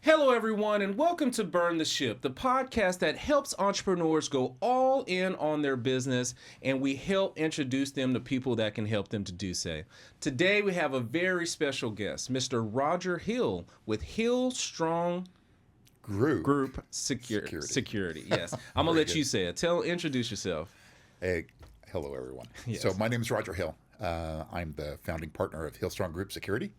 Hello, everyone, and welcome to Burn the Ship, the podcast that helps entrepreneurs go all in on their business, and we help introduce them to people that can help them to do so. Today, we have a very special guest, Mr. Roger Hill with Hillstrong Group Security. Yes, I'm gonna let you say it. Introduce yourself. Hey, hello everyone. Yes. So my name is Roger Hill. I'm the founding partner of Hillstrong Group Security.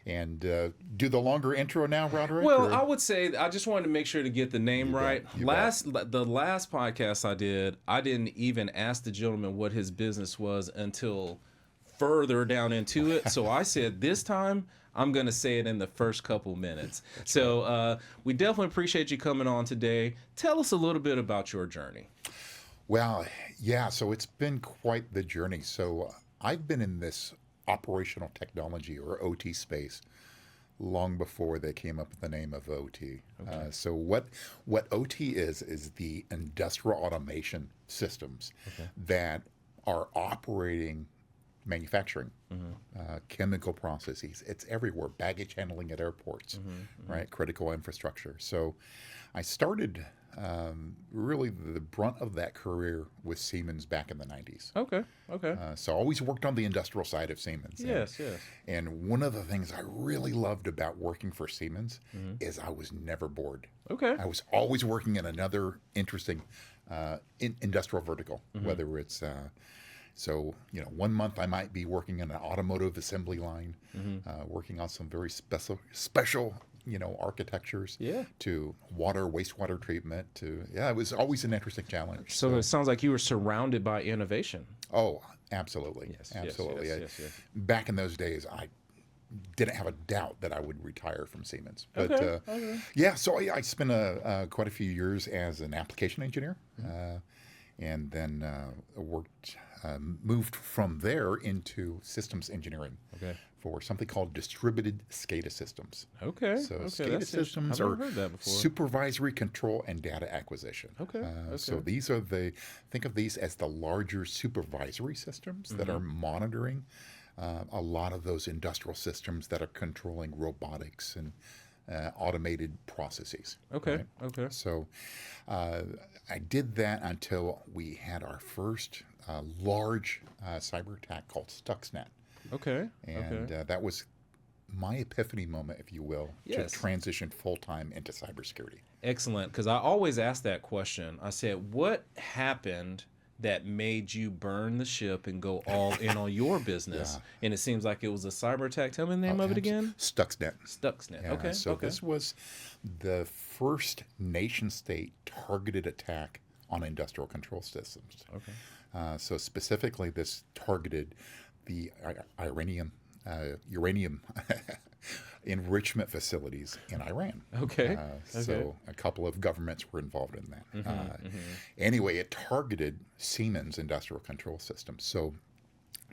And do the longer intro now, Roderick? Well, I would say I just wanted to make sure to get the name right. You The last podcast I didn't even ask the gentleman what his business was until further down into it. So I said this time I'm going to say it in the first couple minutes. So we definitely appreciate you coming on today. Tell us a little bit about your journey. Well, yeah, so it's been quite the journey. So I've been in this operational technology or OT space long before they came up with the name of OT. Okay. So what OT is the industrial automation systems that are operating manufacturing, chemical processes. It's everywhere. Baggage handling at airports, right? Critical infrastructure. So I started really the brunt of that career with Siemens back in the 90s. Okay. So I always worked on the industrial side of Siemens. Yes. And one of the things I really loved about working for Siemens is I was never bored. Okay. I was always working in another interesting industrial vertical, whether it's so, 1 month I might be working in an automotive assembly line, working on some very special architectures, to water, wastewater treatment, it was always an interesting challenge. So it sounds like you were surrounded by innovation. Oh, absolutely. Yes, Absolutely. yes. Back in those days, I didn't have a doubt that I would retire from Siemens. But Okay. yeah, so I spent quite a few years as an application engineer, and then moved from there into systems engineering. Okay. For something called distributed SCADA systems. Okay. So okay. SCADA systems I've are never heard that before. supervisory control and data acquisition. Okay. So these are think of these as the larger supervisory systems that are monitoring a lot of those industrial systems that are controlling robotics and automated processes. Okay. Right? Okay. So I did that until we had our first large cyber attack called Stuxnet. Okay. And that was my epiphany moment, if you will, Yes. to transition full-time into cybersecurity. Excellent. Because I always ask that question. I said, what happened that made you burn the ship and go all in on your business? Yeah. And it seems like it was a cyber attack. Tell me the name of it again. Stuxnet. Stuxnet. Yeah, Okay. So okay. this was the first nation-state targeted attack on industrial control systems. Okay. So specifically, this targeted the uranium enrichment facilities in Iran. Okay. So a couple of governments were involved in that. Anyway, it targeted Siemens industrial control systems. So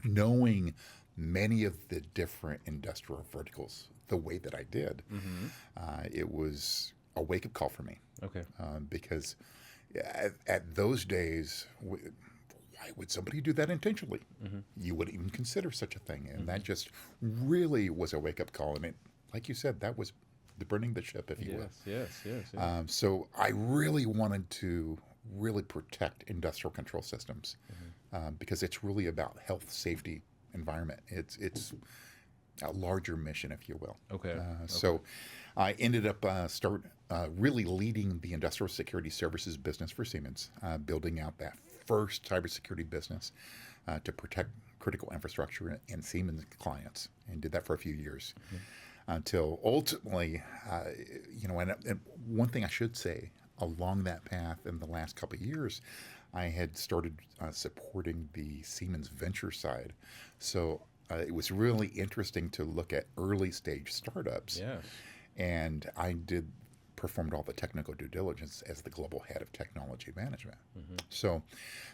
knowing many of the different industrial verticals the way that I did, it was a wake-up call for me. Okay. Because at those days, why would somebody do that intentionally? You wouldn't even consider such a thing. And that just really was a wake-up call. And it, like you said, that was the burning the ship, if you will. Yes. So I really wanted to really protect industrial control systems because it's really about health, safety, environment. It's a larger mission, if you will. Okay. So I ended up really leading the industrial security services business for Siemens, building out that first cybersecurity business to protect critical infrastructure and Siemens clients, and did that for a few years until ultimately, and one thing I should say along that path in the last couple of years, I had started supporting the Siemens venture side. So it was really interesting to look at early stage startups. Yeah. And I performed all the technical due diligence as the global head of technology management. So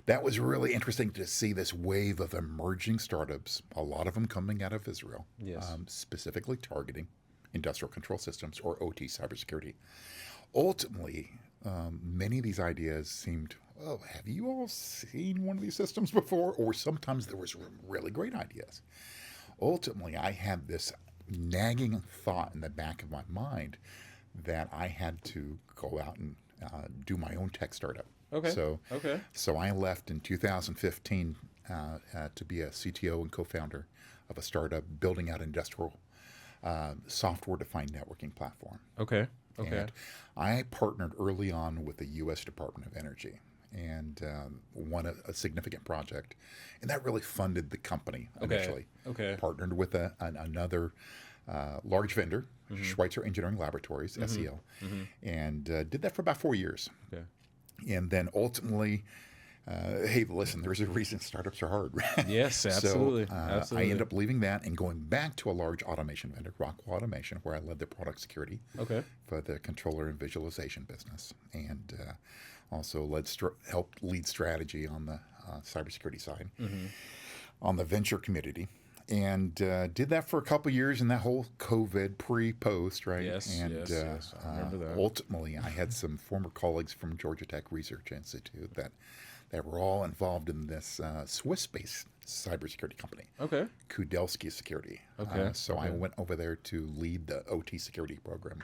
that was really interesting to see this wave of emerging startups, a lot of them coming out of Israel, Yes. specifically targeting industrial control systems or OT cybersecurity. Ultimately, many of these ideas seemed, oh, have you all seen one of these systems before? Or sometimes there was really great ideas. Ultimately, I had this nagging thought in the back of my mind that I had to go out and do my own tech startup. Okay. So, Okay. so I left in 2015 to be a CTO and co-founder of a startup building out industrial software-defined networking platform. Okay. Okay. And I partnered early on with the U.S. Department of Energy and won a significant project, and that really funded the company initially. Okay. Partnered with another large vendor, Schweitzer Engineering Laboratories, SEL, and did that for about 4 years. Okay. And then ultimately, hey, listen, there's a reason startups are hard. Yes, absolutely. So Absolutely. I ended up leaving that and going back to a large automation vendor, Rockwell Automation, where I led the product security Okay. for the controller and visualization business, and also helped lead strategy on the cybersecurity side, on the venture community. And did that for a couple of years in that whole COVID pre-post, right? Yes, and yes, I remember that. Ultimately, I had some former colleagues from Georgia Tech Research Institute that were all involved in this Swiss-based cybersecurity company, Okay. Kudelski Security. Okay, So I went over there to lead the OT security program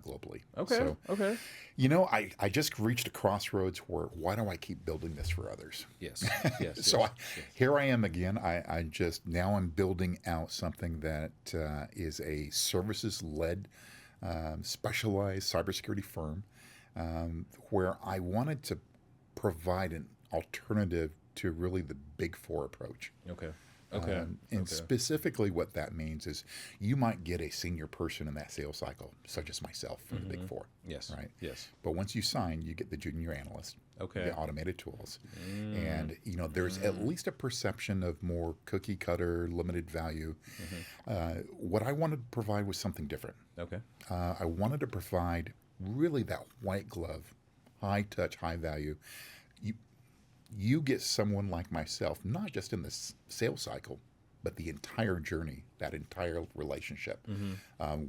globally. Okay. So, Okay. I just reached a crossroads where why do I keep building this for others? Yes. Yes. So yes. here I am again. Now I'm building out something that is a services-led, specialized cybersecurity firm, where I wanted to provide an alternative to really the Big Four approach. Okay. Okay. And Okay. specifically what that means is you might get a senior person in that sales cycle, such as myself from the Big Four. Yes. Right. Yes. But once you sign, you get the junior analyst, Okay. the automated tools. And, there's at least a perception of more cookie cutter, limited value. What I wanted to provide was something different. Okay. I wanted to provide really that white glove, high touch, high value. You get someone like myself, not just in the sales cycle, but the entire journey, that entire relationship.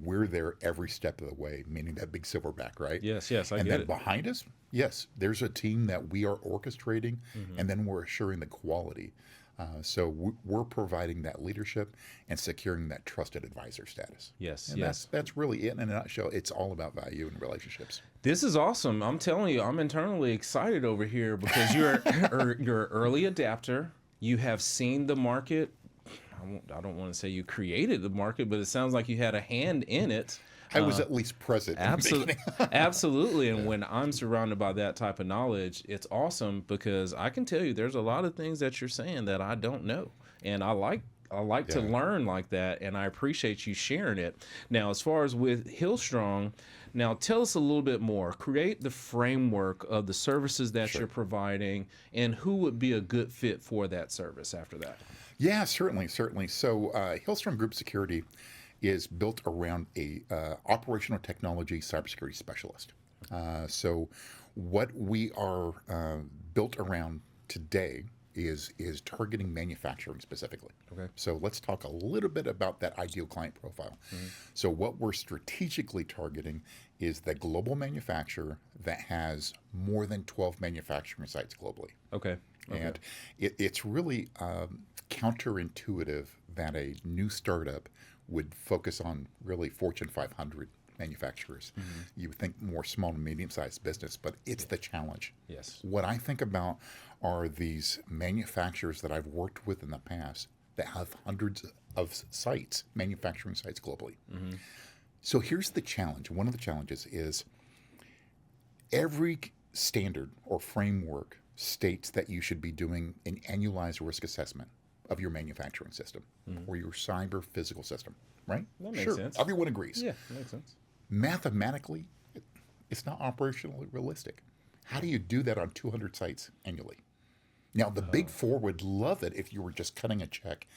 We're there every step of the way, meaning that big silverback, right? Yes. Yes. I And get then it. behind us, yes, there's a team that we are orchestrating, and then we're assuring the quality. So we're providing that leadership and securing that trusted advisor status. Yes. And Yes. that's really it in a nutshell. It's all about value and relationships. This is awesome. I'm telling you, I'm internally excited over here because you're you're an early adapter. You have seen the market. I don't want to say you created the market, but it sounds like you had a hand in it. I was at least present. In the Absolutely, beginning. absolutely. And when I'm surrounded by that type of knowledge, it's awesome because I can tell you there's a lot of things that you're saying that I don't know, and I like to learn like that, and I appreciate you sharing it. Now, as far as with Hillstrong, now tell us a little bit more. Create the framework of the services that you're providing, and who would be a good fit for that service after that. Yeah, certainly. So Hillstrong Group Security is built around a operational technology cybersecurity specialist. So what we are built around today is targeting manufacturing specifically. Okay. So let's talk a little bit about that ideal client profile. So what we're strategically targeting is the global manufacturer that has more than 12 manufacturing sites globally. Okay. And it's really counterintuitive that a new startup would focus on really Fortune 500 manufacturers. You would think more small and medium-sized business, but it's the challenge. Yes. What I think about are these manufacturers that I've worked with in the past that have hundreds of sites, manufacturing sites globally. So here's the challenge. One of the challenges is every standard or framework states that you should be doing an annualized risk assessment of your manufacturing system or your cyber physical system, right? That makes sense. Everyone agrees. Yeah, that makes sense. Mathematically, it's not operationally realistic. How do you do that on 200 sites annually? Now, the Big Four would love it if you were just cutting a check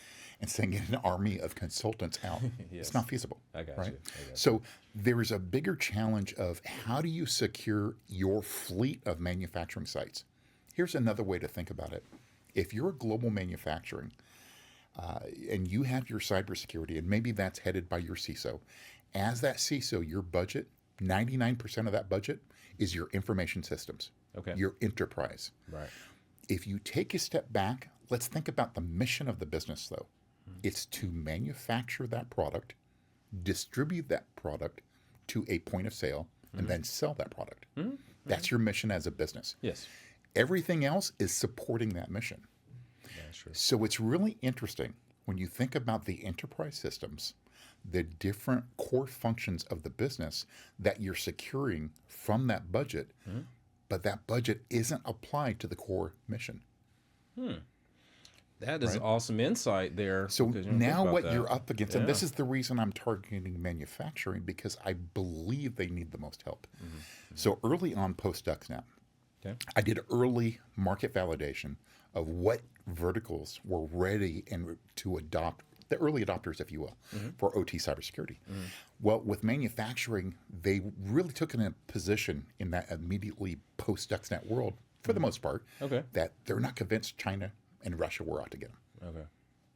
and sending an army of consultants out. Yes. It's not feasible. I got right? you. I got you. So there is a bigger challenge of how do you secure your fleet of manufacturing sites? Here's another way to think about it. If you're a global manufacturing and you have your cybersecurity, and maybe that's headed by your CISO, as that CISO, your budget, 99% of that budget is your information systems, your enterprise. Right. If you take a step back, let's think about the mission of the business, though. It's to manufacture that product, distribute that product, to a point of sale and then sell that product. That's your mission as a business. Yes. Everything else is supporting that mission. That's true. So it's really interesting when you think about the enterprise systems, the different core functions of the business that you're securing from that budget, but that budget isn't applied to the core mission. That is Right. awesome insight there. So because you don't think now about what that. you're up against, and this Yeah. is the reason I'm targeting manufacturing, because I believe they need the most help. So early on post-DuckSnap, Okay. I did early market validation of what verticals were ready and to adopt, the early adopters, if you will, for OT cybersecurity. Well, with manufacturing, they really took in a position in that immediately post-DuckSnap world, for the most part, Okay. that they're not convinced China and Russia were out to get them. Okay.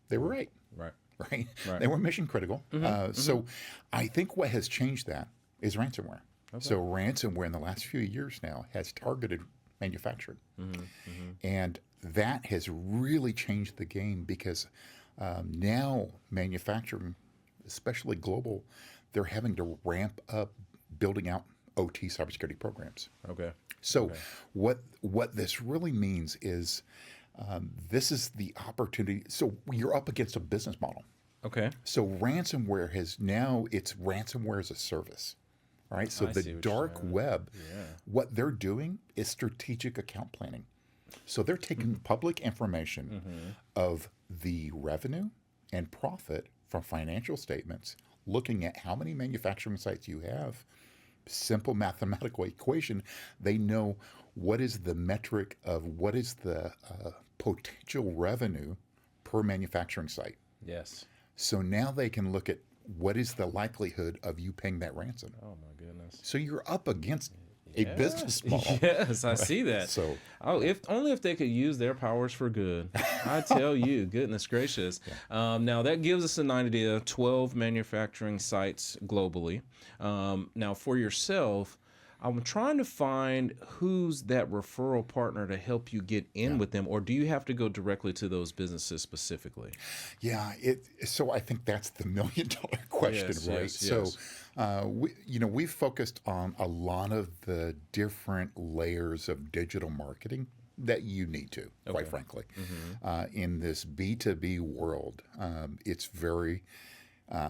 They were right. Right. Right? Right. They were mission critical. So I think what has changed that is ransomware. So ransomware in the last few years now has targeted manufacturing. And that has really changed the game because now manufacturing, especially global, they're having to ramp up building out OT cybersecurity programs. Okay. So what this really means is this is the opportunity. So you're up against a business model. Okay. So ransomware it's ransomware as a service, right? So I the see what you're dark saying. web, Yeah. what they're doing is strategic account planning. So they're taking public information of the revenue and profit from financial statements, looking at how many manufacturing sites you have. Simple mathematical equation. They know what is the metric of what is the potential revenue per manufacturing site. Yes. So now they can look at what is the likelihood of you paying that ransom. Oh my goodness. So you're up against a business model. Yes, I see that. So if only if they could use their powers for good. I tell you, goodness gracious. Now that gives us an idea: 12 manufacturing sites globally. Now for yourself, I'm trying to find who's that referral partner to help you get in with them, or do you have to go directly to those businesses specifically? yeah, so I think that's the $1 million question, Yes, right? yes, So yes. we've focused on a lot of the different layers of digital marketing that you need to, quite frankly. In this B2B world, it's very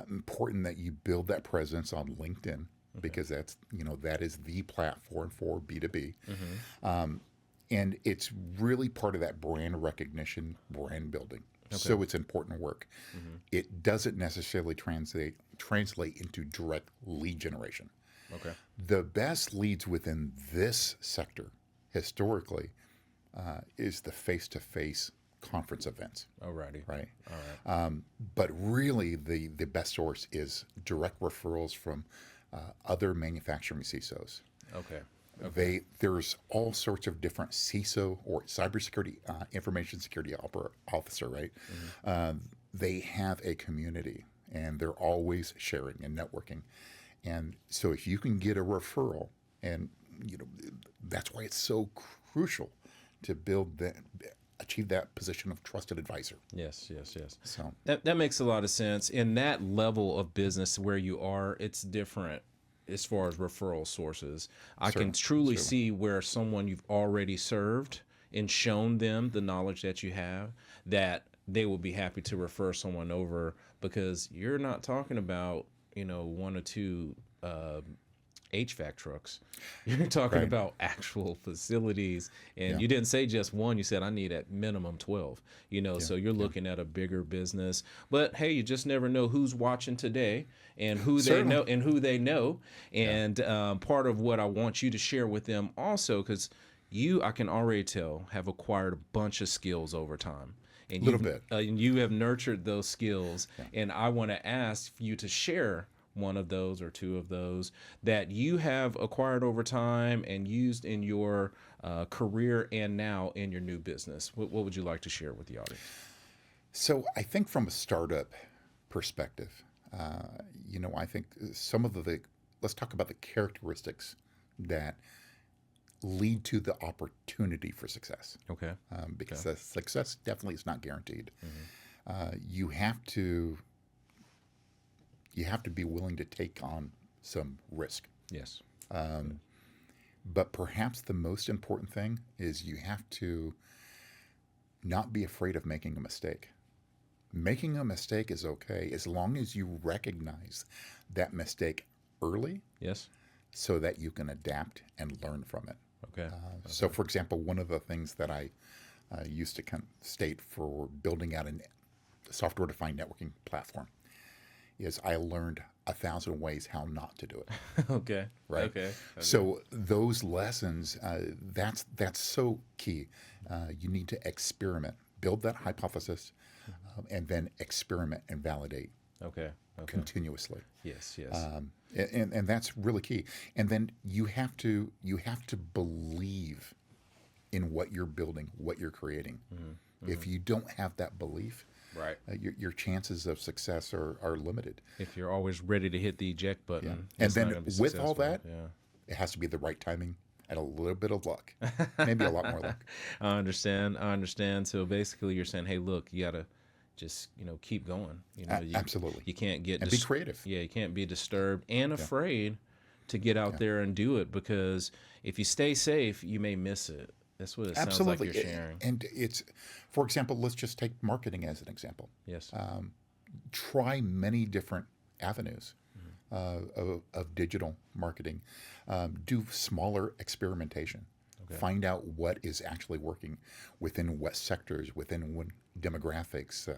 important that you build that presence on LinkedIn, because that's, that is the platform for B2B. And it's really part of that brand recognition, brand building. So it's important work. It doesn't necessarily translate into direct lead generation. Okay. The best leads within this sector historically is the face-to-face conference events. Alrighty. Right. All right. But really, the best source is direct referrals from other manufacturing CISOs. Okay. There's all sorts of different CISO or cybersecurity information security officer, right? They have a community, and they're always sharing and networking. And so if you can get a referral, and that's why it's so crucial to achieve that position of trusted advisor. Yes, yes, yes. So That makes a lot of sense. In that level of business where you are, it's different as far as referral sources. I can truly see where someone you've already served and shown them the knowledge that you have, that they will be happy to refer someone over, because you're not talking about, one or two HVAC trucks. You're talking about actual facilities, and you didn't say just one. You said I need at minimum 12. So you're looking at a bigger business. But hey, you just never know who's watching today and who they know and who they know. And part of what I want you to share with them also, because you, I can already tell, have acquired a bunch of skills over time. And Little bit. And you have nurtured those skills. And I want to ask you to share one of those or two of those that you have acquired over time and used in your career and now in your new business. What would you like to share with the audience? So I think from a startup perspective, I think some of let's talk about the characteristics that lead to the opportunity for success. Okay. Because the success definitely is not guaranteed. You have to be willing to take on some risk. Yes. But perhaps the most important thing is you have to not be afraid of making a mistake. Making a mistake is okay as long as you recognize that mistake early Yes. so that you can adapt and learn from it. Okay. So, for example, one of the things that I used to state for building out a software-defined networking platform is I learned 1,000 ways how not to do it. Okay. Right. Okay. So those lessons, that's so key. You need to experiment, build that hypothesis, and then experiment and validate Okay. continuously. Yes. Yes. And that's really key. And then you have to believe in what you're building, what you're creating. If you don't have that belief, Right. Your chances of success are limited. If you're always ready to hit the eject button, And it's not then gonna be with all successful. that, Yeah. it has to be the right timing and a little bit of luck, maybe a lot more luck. I understand. So basically, you're saying, hey, look, you gotta just keep going. Absolutely. You can't get And be creative. Yeah, you can't be disturbed and afraid to get out there and do it, because if you stay safe, you may miss it. That's what it sounds like Absolutely. you're sharing. And it's, for example, let's just take marketing as an example. Yes. Try many different avenues of digital marketing. Do smaller experimentation. Find out what is actually working within what sectors, within what demographics.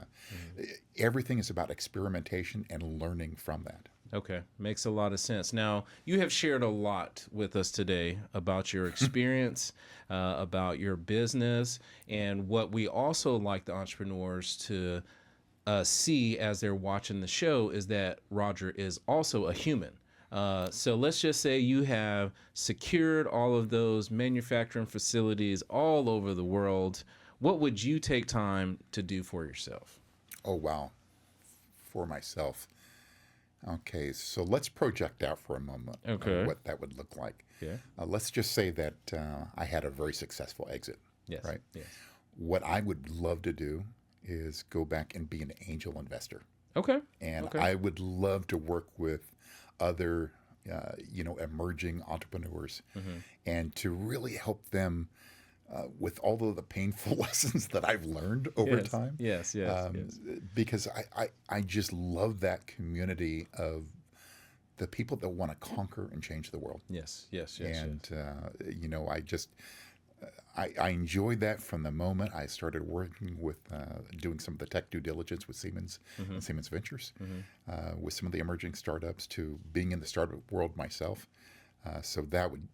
Everything is about experimentation and learning from that. Okay, makes a lot of sense. Now, you have shared a lot with us today about your experience, about your business, and what we also like the entrepreneurs to see as they're watching the show is that Roger is also a human. So let's just say you have secured all of those manufacturing facilities all over the world. What would you take time to do for yourself? Oh, wow. For myself. Okay, so let's project out for a moment what that would look like. Yeah. Let's just say that I had a very successful exit. Yes. Right? Yes. What I would love to do is go back and be an angel investor. Okay. And I would love to work with other, emerging entrepreneurs and to really help them with all of the painful lessons that I've learned over time. Yes. Because I just love that community of the people that want to conquer and change the world. Yes. And, I enjoyed that from the moment I started working with doing some of the tech due diligence with Siemens and Siemens Ventures, with some of the emerging startups, to being in the startup world myself. So that would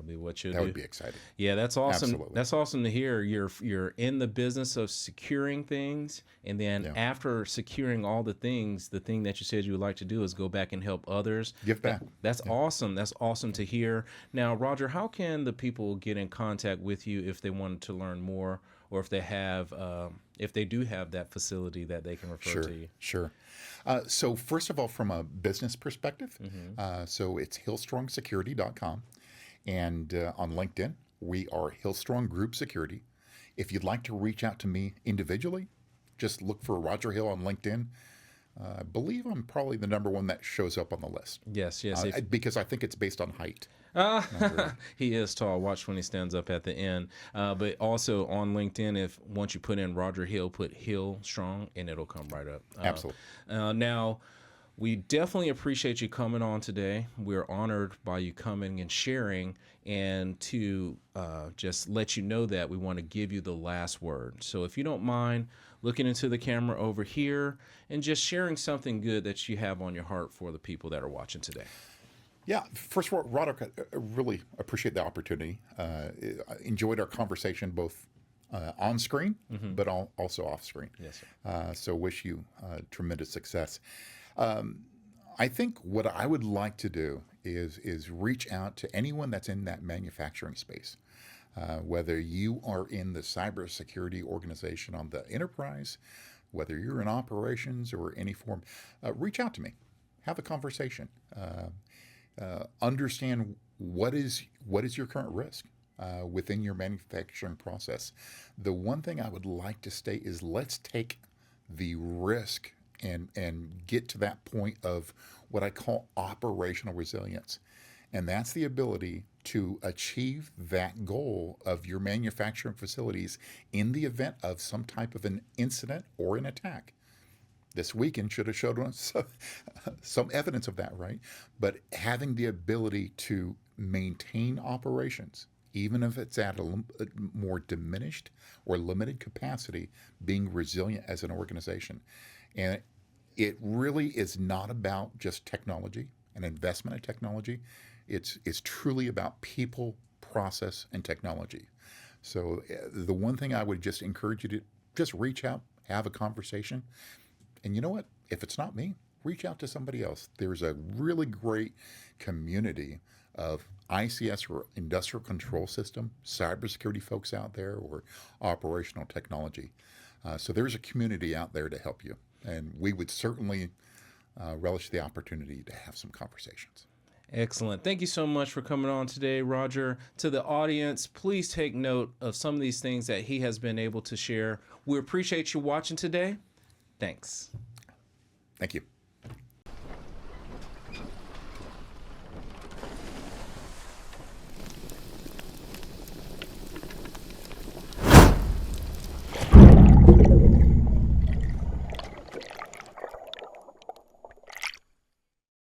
be what you do. That would be exciting. Yeah, that's awesome. Absolutely. That's awesome to hear. You're in the business of securing things, and then after securing all the things, the thing that you said you would like to do is go back and help others. Give back. That's awesome. That's awesome to hear. Now, Roger, how can the people get in contact with you if they wanted to learn more, or if they have, if they do have that facility that they can refer to you? Sure. So first of all, from a business perspective, so it's hillstrongsecurity.com. And on LinkedIn, we are Hillstrong Group Security. If you'd like to reach out to me individually, just look for Roger Hill on LinkedIn. I believe I'm probably the number one that shows up on the list. Yes. Because I think it's based on height. He is tall. Watch when he stands up at the end. But also on LinkedIn, once you put in Roger Hill, put Hillstrong, and it'll come right up. Absolutely. Now, we definitely appreciate you coming on today. We're honored by you coming and sharing, and to just let you know that we want to give you the last word. So if you don't mind looking into the camera over here and just sharing something good that you have on your heart for the people that are watching today. Yeah, first of all, Roderick, I really appreciate the opportunity. I enjoyed our conversation both on screen, but also off screen. Yes, sir. So wish you tremendous success. I think what I would like to do is reach out to anyone that's in that manufacturing space, whether you are in the cybersecurity organization on the enterprise, whether you're in operations or any form, reach out to me, have a conversation, understand what is your current risk within your manufacturing process. The one thing I would like to state is let's take the risk and get to that point of what I call operational resilience. And that's the ability to achieve that goal of your manufacturing facilities in the event of some type of an incident or an attack. This weekend should have showed us some evidence of that, right? But having the ability to maintain operations, even if it's at a more diminished or limited capacity, being resilient as an organization. And it really is not about just technology and investment in technology. It's truly about people, process, and technology. So the one thing I would just encourage you to just reach out, have a conversation. And you know what? If it's not me, reach out to somebody else. There's a really great community of ICS or industrial control system, cybersecurity folks out there, or operational technology. So there's a community out there to help you. And we would certainly relish the opportunity to have some conversations. Excellent. Thank you so much for coming on today, Roger. To the audience, please take note of some of these things that he has been able to share. We appreciate you watching today. Thanks. Thank you.